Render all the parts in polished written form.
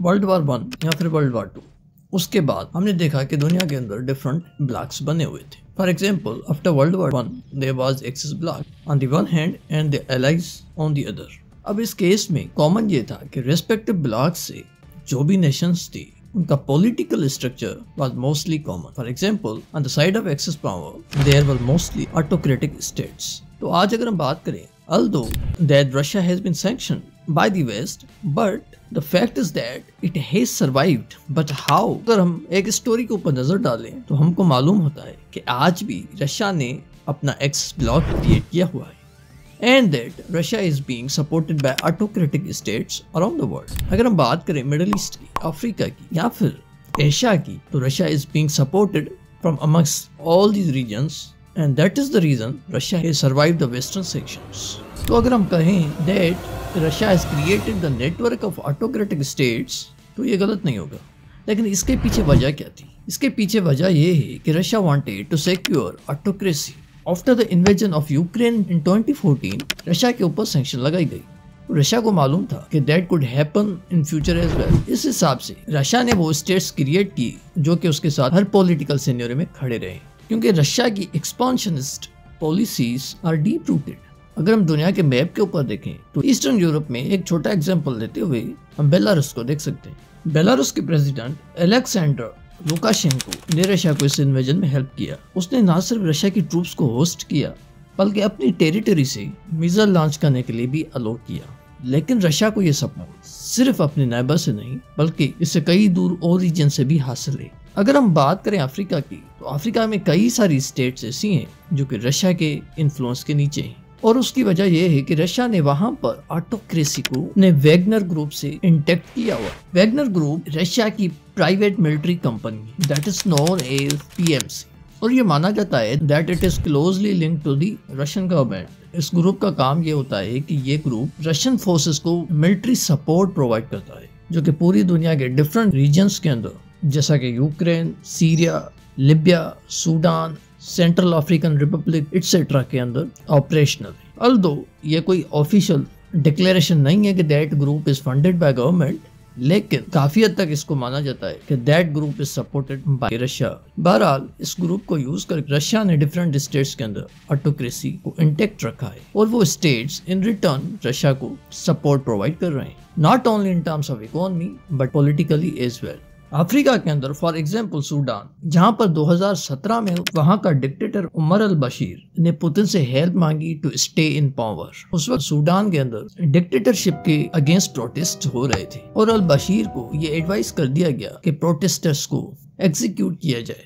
World War 1 या फिर world war 2, उसके बाद हमने देखा कि दुनिया के अंदर डिफरेंट ब्लॉक्स बने हुए थे। For example, after World War 1 there was Axis bloc on the one hand and the Allies on the other. अब इस केस में कॉमन ये था कि रेस्पेक्टिव ब्लॉक से जो भी नेशंस थी उनका political structure was mostly common. For example, on the side of Axis power there were mostly autocratic states. तो आज अगर हम बात करें, although that Russia has been sanctioned by the West, but the fact is that it has survived. But how? अगर हम एक story के ऊपर नजर डालें तो हमको मालूम होता है कि आज भी रशिया ने अपना एक्सिस ब्लॉक क्रिएट किया हुआ है and that Russia is being supported by autocratic states around the world. अगर हम बात करें मिडिल ईस्ट की, अफ्रीका की या फिर एशिया की, तो Russia is being supported from amongst all these regions. And that is the reason Russia has survived the Western sanctions. तो अगर हम कहें that Russia has created the network of autocratic states, तो ये गलत नहीं होगा। लेकिन इसके पीछे वजह क्या थी? इसके पीछे वजह ये है कि Russia wanted to secure autocracy. After the invasion of Ukraine in 2014, Russia के ऊपर सैंक्शन लगाई गई। रशिया को मालूम था कि that could happen in future as well. इस हिसाब से रशिया ने वो स्टेट्स क्रिएट की जो कि उसके साथ हर पॉलिटिकल सिनेरियो में खड़े रहे, क्योंकि रशिया की expansionist policies are deep rooted. अगर हम दुनिया के मैप के ऊपर देखें तो ईस्टर्न यूरोप में एक छोटा एग्जांपल देते हुए हम बेलारूस को देख सकते हैं। बेलारूस के प्रेसिडेंट अलेक्सेंडर लुकाशेंको ने रशिया को इस इन्वेजन में हेल्प किया। उसने न सिर्फ रशिया की ट्रूप्स को होस्ट किया बल्कि अपनी टेरिटरी से मिसाइल लॉन्च करने के लिए भी अलाउ किया। लेकिन रशिया को यह सपोर्ट सिर्फ अपने नेबर से नहीं बल्कि इससे कई दूर और रीजन से भी हासिल है। अगर हम बात करें अफ्रीका की, तो अफ्रीका में कई सारी स्टेट्स ऐसी हैं जो कि रशिया के इन्फ्लुएंस के नीचे हैं, और उसकी वजह यह है कि रशिया ने वहां पर ऑटोक्रेसी को ने वैगनर ग्रुप से इंटैक्ट किया हुआ। वैगनर ग्रुप रशिया की private military company that is known as PMC, और ये माना जाता है that it is closely linked to the Russian government. इस ग्रुप का काम ये होता है कि ये ग्रुप रशियन फोर्सेस को मिलिट्री सपोर्ट प्रोवाइड करता है, जो कि पूरी दुनिया के डिफरेंट रीजन्स के अंदर जैसा कि Ukraine, Syria, Libya, Sudan, central African Republic etcetera के अंदर ऑपरेशनल है। अल्दो ये कोई ऑफिशियल डिक्लेरेशन नहीं है कि that group is funded by government, लेकिन काफी हद तक इसको माना जाता है कि that group is supported by Russia. बहरहाल इस ग्रुप को यूज कर रशिया ने डिफरेंट स्टेट्स के अंदर ऑटोक्रेसी को इंटैक्ट रखा है, और वो स्टेट्स इन रिटर्न रशिया को सपोर्ट प्रोवाइड कर रहे हैं, not only in terms of economy but politically as well. Africa के अंदर फॉर एग्जाम्पल सूडान, जहां पर 2017 में वहां का डिक्टेटर उमर अल बशीर ने पुतिन से हेल्प मांगी टू स्टे इन पावर। उस वक्त सूडान के अंदर डिक्टेटरशिप के अगेंस्ट प्रोटेस्ट हो रहे थे और अल बशीर को ये एडवाइस कर दिया गया कि प्रोटेस्टर्स को एग्जीक्यूट किया जाए।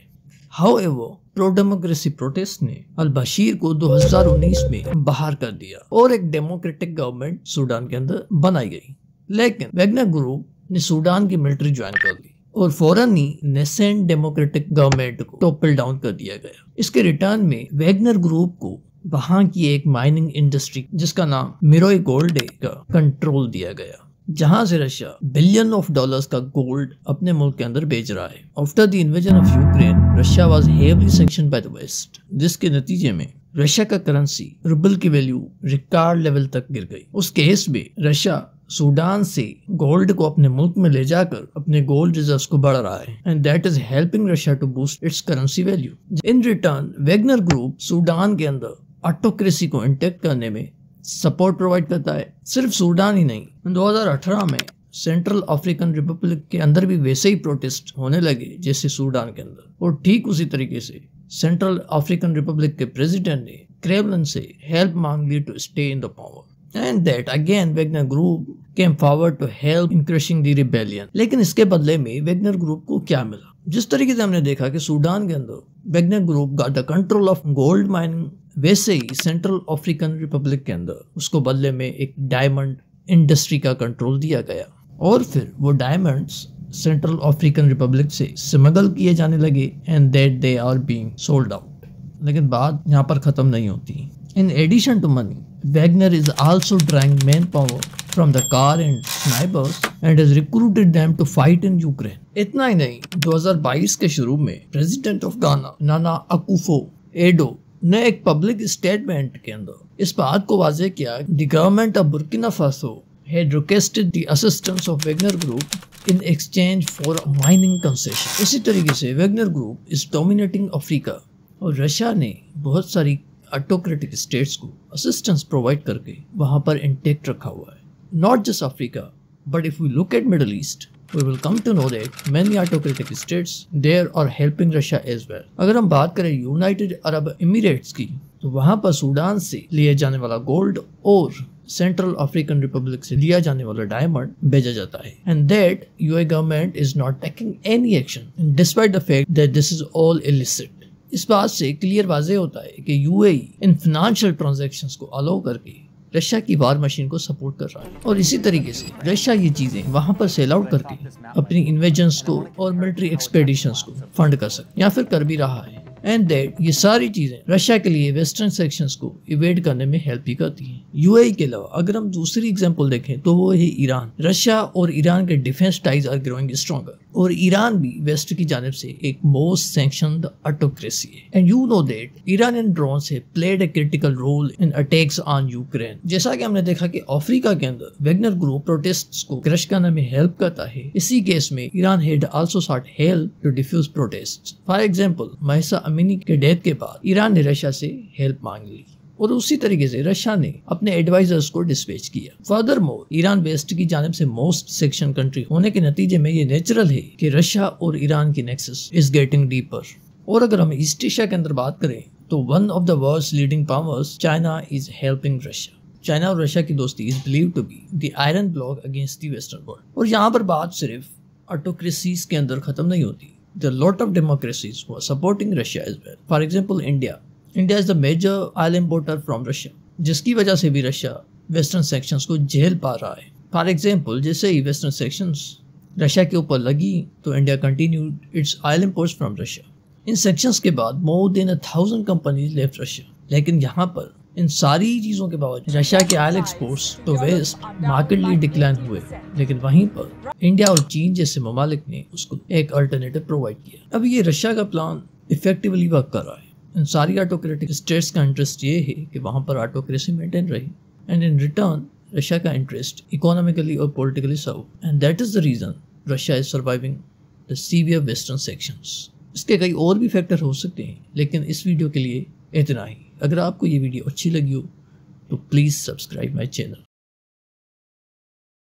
हाउएवर प्रो डेमोक्रेसी प्रोटेस्ट ने अल बशीर को 2019 में बाहर कर दिया और एक डेमोक्रेटिक गवर्नमेंट सूडान के अंदर बनाई गई। लेकिन वैगनर ग्रुप ने सूडान की मिलिट्री ज्वाइन कर ली और फौरन ही नेसेंट डेमोक्रेटिक गवर्नमेंट को टॉपल डाउन कर दिया गया। इसके रिटर्न में वैगनर ग्रुप को वहां की एक माइनिंग इंडस्ट्री जिसका नाम मिरोई गोल्ड है का कंट्रोल दिया गया, जहां से रशिया बिलियन ऑफ डॉलर्स का गोल्ड अपने मुल्क के अंदर बेच रहा है। After the invasion of Ukraine, Russia was heavily sanctioned by the West, जिसके नतीजे में रशिया का करेंसी रूबल की वैल्यू रिकॉर्ड लेवल तक गिर गई। उस केस में रशिया सूडान से गोल्ड को अपने मुल्क में ले जाकर अपने गोल्ड रिजर्व्स को बढ़ा रहा है, and that is helping Russia to boost its currency value. In return Wagner group Sudan के अंदर ऑटोक्रेसी को इंटैक्ट करने में सपोर्ट प्रोवाइड करता है। सिर्फ सूडान ही नहीं, 2018 में सेंट्रल अफ्रीकन रिपब्लिक के अंदर भी वैसे ही प्रोटेस्ट होने लगे जैसे सूडान के अंदर, और ठीक उसी तरीके से सेंट्रल अफ्रीकन रिपब्लिक के प्रेसिडेंट ने क्रेमलिन से हेल्प मांग ली to stay in the power, and that again Wagner Group came forward to help in crushing the rebellion। लेकिन इसके बदले में वैगनर ग्रुप को क्या मिला? जिस तरीके से हमने देखा कि सूडान के अंदर Wagner group got the control of gold mining, वैसे ही सेंट्रल अफ्रीकन रिपब्लिक के अंदर उसको बदले में एक डायमंड इंडस्ट्री का कंट्रोल दिया गया, और फिर वो डायमंड्स सेंट्रल अफ्रीकन रिपब्लिक से स्मगल किए जाने लगे, and that they are being sold out. लेकिन बात यहाँ पर खत्म नहीं होती। In addition to money, Wagner is also drawing manpower from the car and snipers and has recruited them to fight in Ukraine। इतना ही नहीं, 2022 के शुरू में प्रेसिडेंट ऑफ गाना नाना अकुफो एडो ने एक पब्लिक स्टेटमेंट के अंदर इस बात को वाज़ेह किया, the government of Burkina Faso had requested the assistance of Wagner Group in exchange for a mining concession। इसी तरीके से Wagner group is dominating Africa और रशिया ने बहुत सारी ऑटोक्रेटिक स्टेट्स को असिस्टेंस प्रोवाइड करके वहां पर इंटेक्ट रखा हुआ है। Not just Africa but if we look at Middle East we will come to know that many autocratic states there are helping Russia as well। अगर हम बात करें यूनाइटेड अरब एमिरेट्स की तो वहां पर सूडान से लिए जाने वाला गोल्ड और सेंट्रल अफ्रीकन रिपब्लिक से लिया जाने वाला डायमंड भेजा जाता है and that UAE government is not taking any action despite the fact that this is all illicit. इस बात से क्लियर वाजे होता है कि यूएई इन फाइनेंशियल ट्रांजैक्शंस को अलाउ करके रशिया की वार मशीन को सपोर्ट कर रहा है और इसी तरीके से रशिया ये चीजें वहां पर सेल आउट करके अपनी इन्वेजन्स को और मिलिट्री एक्सपेडिशंस को फंड कर सकते या फिर कर भी रहा है एंड दैट ये सारी चीजें रशिया के लिए वेस्टर्न सेक्शंस को इवेड करने में हेल्प ही करती हैं। यूएई के अलावा अगर हम दूसरी एग्जांपल देखें तो वो है ईरान। रशिया और ईरान के defence ties are growing stronger और ईरान भी वेस्ट की जानिब से एक मोस्ट सैंक्शन्ड ऑटोक्रेसी है and you know that Iranian drones have played a critical role in attacks on Ukraine. जैसा कि हमने देखा कि अफ्रीका के अंदर वैगनर ग्रुप प्रोटेस्ट्स को क्रश करने में हेल्प करता है, इसी केस में Iran had also sought help to defuse protests. For example महिसा Amini के डेथ के बाद ईरान ने रशिया से हेल्प मांग ली और उसी तरीके से रशिया ने अपने एडवाइजर्स को डिस्पैच किया। फर्दरमोर ईरान वेस्ट की जानिब से मोस्ट सेक्शन कंट्री होने के नतीजे में ये नेचुरल है कि रशिया और ईरान की नेक्सस इज गेटिंग डीपर। और अगर हम ईस्ट एशिया के अंदर बात करें तो one of the world's leading powers China is helping Russia. China और रशिया की दोस्ती is believed to be the iron bloc against the western world. और यहाँ पर बात सिर्फ ऑटोक्रेसीज के अंदर खत्म नहीं होती। There are lot of democracies who are supporting Russia as well. For example, India. India is the major oil importer from Russia, जिसकी वजह से भी रशिया वेस्टर्न सेक्शंस को झेल पा रहा है। फॉर एग्जाम्पल जैसे ही वेस्टर्न सेक्शंस रशिया के ऊपर लगी तो India continued it's oil imports from Russia. In sections के बाद more than 1000 companies left Russia. लेकिन यहाँ पर इन सारी चीजों के बावजूद रशिया के ऑयल एक्सपोर्ट्स तो वेस्ट मार्केटली डिक्लाइन हुए, लेकिन वहीं पर इंडिया और चीन जैसे ममालिक ने उसको एक अल्टरनेटिव प्रोवाइड किया। अब ये रशिया का प्लान इफेक्टिवली वर्क कर रहा है। इन सारी ऑटोक्रेटिक स्टेट्स का इंटरेस्ट ये है कि वहां पर ऑटोक्रेसी मेंटेन रहे एंड इन रिटर्न रशिया का इंटरेस्ट इकोनॉमिकली और politically serve and that is the reason Russia is surviving the severe western sanctions. इसके कई और भी फैक्टर हो सकते हैं, लेकिन इस वीडियो के लिए इतना ही। अगर आपको ये वीडियो अच्छी लगी हो तो प्लीज़ सब्सक्राइब माई चैनल।